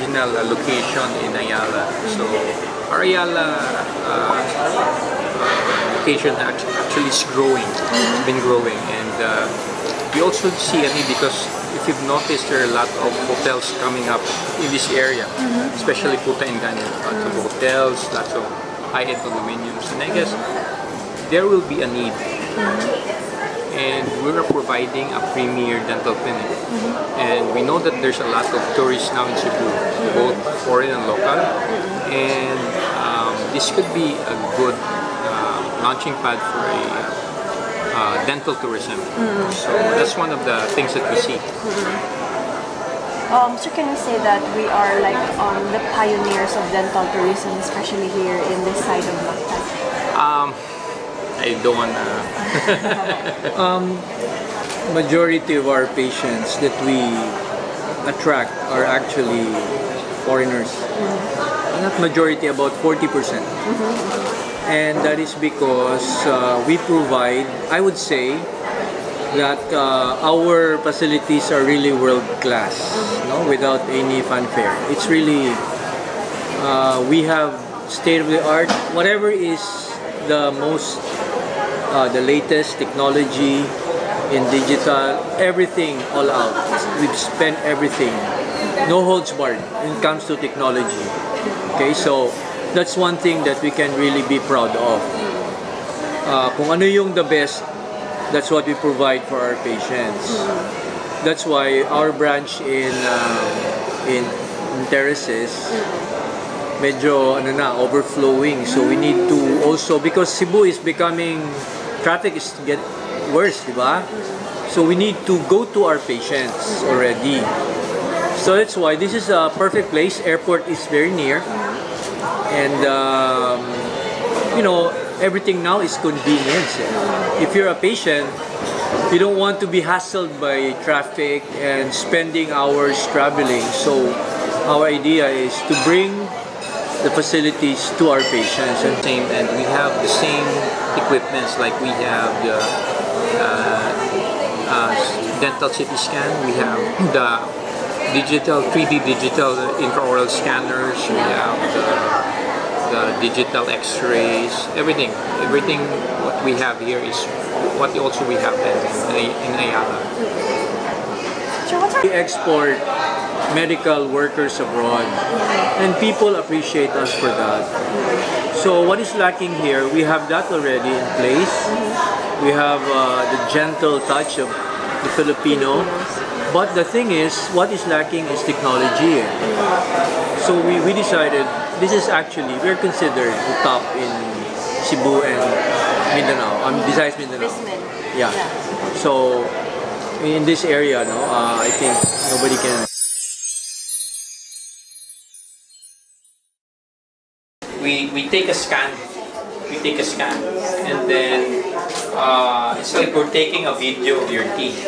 original location in Ayala. So our Ayala location actually is growing. It's been growing, and we also see a need because if you've noticed, there are a lot of hotels coming up in this area, especially Puta and Gani. Lots of hotels, lots of high-end condominiums, and I guess there will be a need. And we're providing a premier dental clinic. And we know that there's a lot of tourists now in Cebu, both foreign and local. And this could be a good launching pad for a dental tourism. So that's one of the things that we see. So can we say that we are like the pioneers of dental tourism, especially here in this side of Mactan? I don't want to... Majority of our patients that we attract are actually foreigners. Not majority, about 40%. And that is because we provide, I would say, that our facilities are really world class, no? Without any fanfare. It's really, we have state of the art, whatever is the most, the latest technology in digital, everything all out. We've spent everything, no holds barred when it comes to technology. Okay, so that's one thing that we can really be proud of. Kung ano yung the best, that's what we provide for our patients. That's why our branch in Terraces, medyo ano na, overflowing. So we need to also, because Cebu is becoming, traffic is get worse, di ba? So we need to go to our patients already. So that's why this is a perfect place. Airport is very near. And you know, everything now is convenience. If you're a patient, you don't want to be hassled by traffic and spending hours traveling. So our idea is to bring the facilities to our patients. And we have the same equipments, like we have the dental CT scan, we have the digital 3D digital intraoral scanners, we have the digital X-rays, everything what we have here is what also we have in Ayala. We export medical workers abroad, and people appreciate us for that. So what is lacking here, we have that already in place. We have the gentle touch of the Filipino, but the thing is, what is lacking is technology. So we decided, this is actually, we're considered the top in Cebu and Mindanao, besides Mindanao. Yeah. So in this area, no, I think nobody can. We take a scan. We take a scan, and then it's like we're taking a video of your teeth,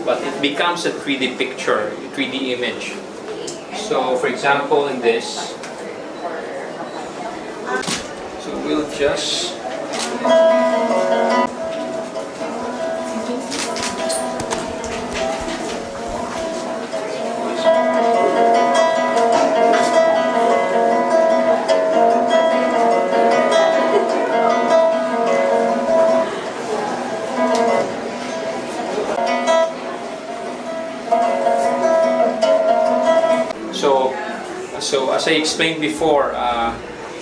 but it becomes a 3D picture, a 3D image. So, for example, in this, so we'll just. So as I explained before,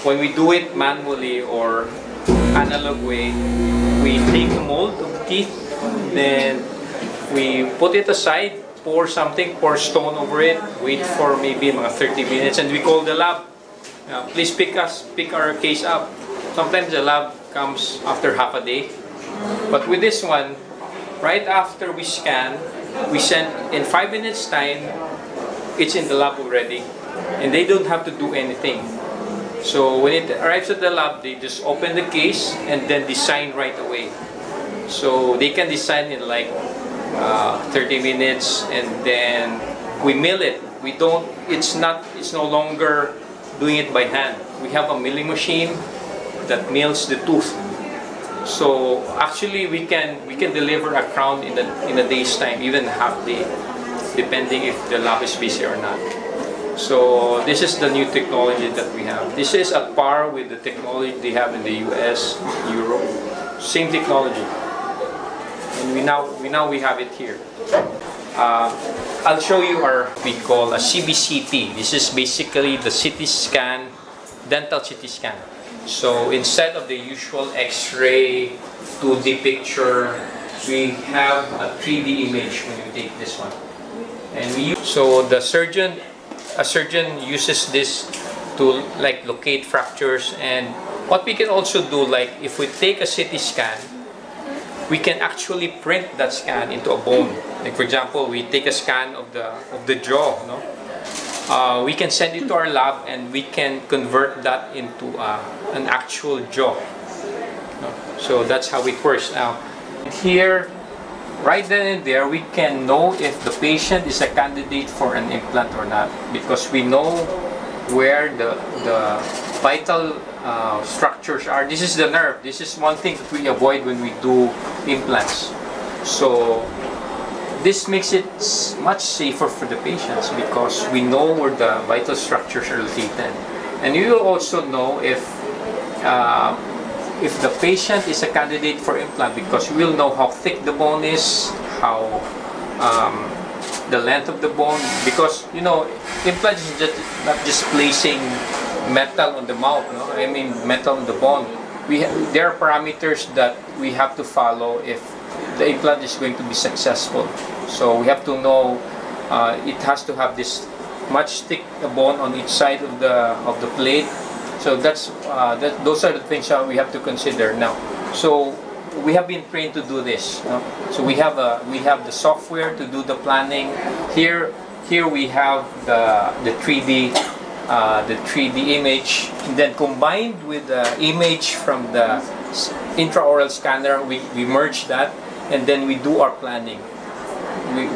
when we do it manually or analog way, we take a mold of the teeth, then we put it aside, pour something, pour stone over it, wait for maybe mga 30 minutes, and we call the lab. Please pick our case up. Sometimes the lab comes after half a day, but with this one, right after we scan, we send in 5 minutes time, it's in the lab already. And they don't have to do anything. So when it arrives at the lab, they just open the case and then design right away. So they can design in like 30 minutes, and then we mill it. We don't. It's no longer doing it by hand. We have a milling machine that mills the tooth. So actually, we can deliver a crown in a day's time, even half day, depending if the lab is busy or not. So this is the new technology that we have. This is at par with the technology they have in the US, Europe. Same technology. And we have it here. I'll show you our, we call a CBCT. This is basically the CT scan, dental CT scan. So instead of the usual X-ray, 2D picture, we have a 3D image when you take this one. And a surgeon uses this to like locate fractures. And what we can also do, like if we take a CT scan, we can actually print that scan into a bone. Like for example, we take a scan of the jaw, no? We can send it to our lab and we can convert that into an actual jaw. No? So that's how it works. Now, here, right then and there, we can know if the patient is a candidate for an implant or not, because we know where the vital structures are. This is the nerve. This is one thing that we avoid when we do implants. So this makes it much safer for the patients because we know where the vital structures are located. And you will also know if the patient is a candidate for implant, because we will know how thick the bone is, how the length of the bone, because you know implant is not just placing metal on the mouth, no? I mean metal on the bone. There are parameters that we have to follow if the implant is going to be successful. So we have to know it has to have this much thick bone on each side of the plate. So those are the things that we have to consider now. So we have been trained to do this. No? So we have the software to do the planning. Here we have the 3D image, and then combined with the image from the intraoral scanner, we merge that, and then we do our planning.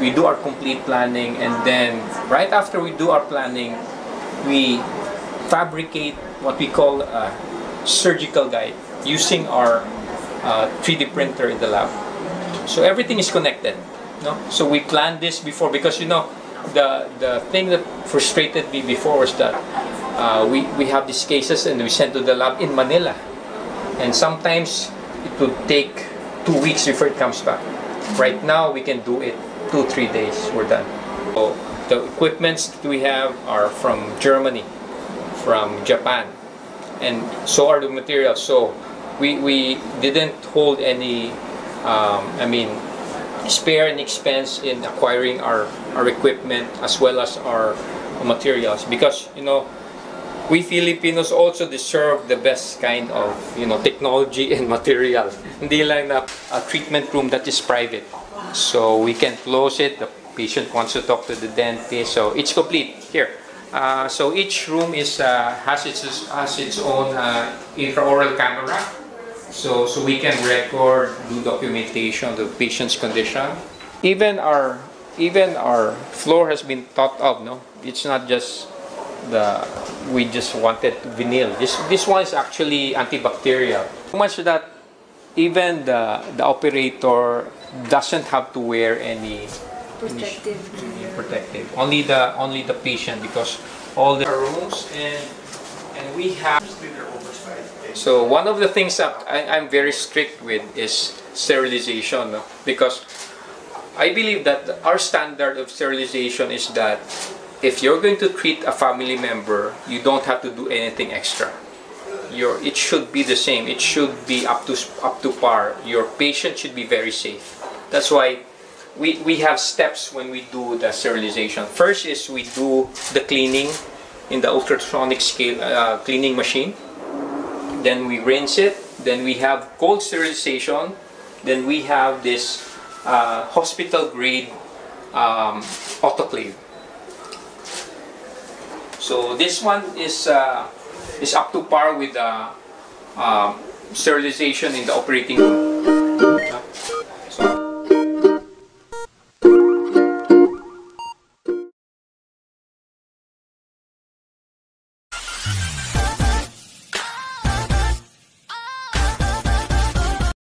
We do our complete planning, and then right after we do our planning, we fabricate what we call a surgical guide using our 3D printer in the lab. So everything is connected. No? So we planned this before, because you know the thing that frustrated me before was that we have these cases and we send to the lab in Manila, and sometimes it would take 2 weeks before it comes back. Right now we can do it 2-3 days, we're done. So the equipments that we have are from Germany, from Japan, and so are the materials. So we didn't hold any spare any expense in acquiring our equipment as well as our materials, because you know we Filipinos also deserve the best kind of technology and material. Hindi lang na a treatment room that is private, so we can close it. The patient wants to talk to the dentist, so it's complete here. So each room has its own intraoral camera, so we can record, do documentation of the patient's condition. Even our floor has been thought of. No, it's not just we just wanted vinyl. This one is actually antibacterial. So much that even the operator doesn't have to wear any protective. Only the patient, because all the rooms and we have. So one of the things that I'm very strict with is sterilization, no? Because I believe that our standard of sterilization is that if you're going to treat a family member, you don't have to do anything extra. It should be the same. It should be up to par. Your patient should be very safe. That's why we have steps when we do the sterilization. First is we do the cleaning in the ultrasonic scale cleaning machine. Then we rinse it. Then we have cold sterilization. Then we have this hospital grade autoclave. So this one is up to par with the sterilization in the operating room.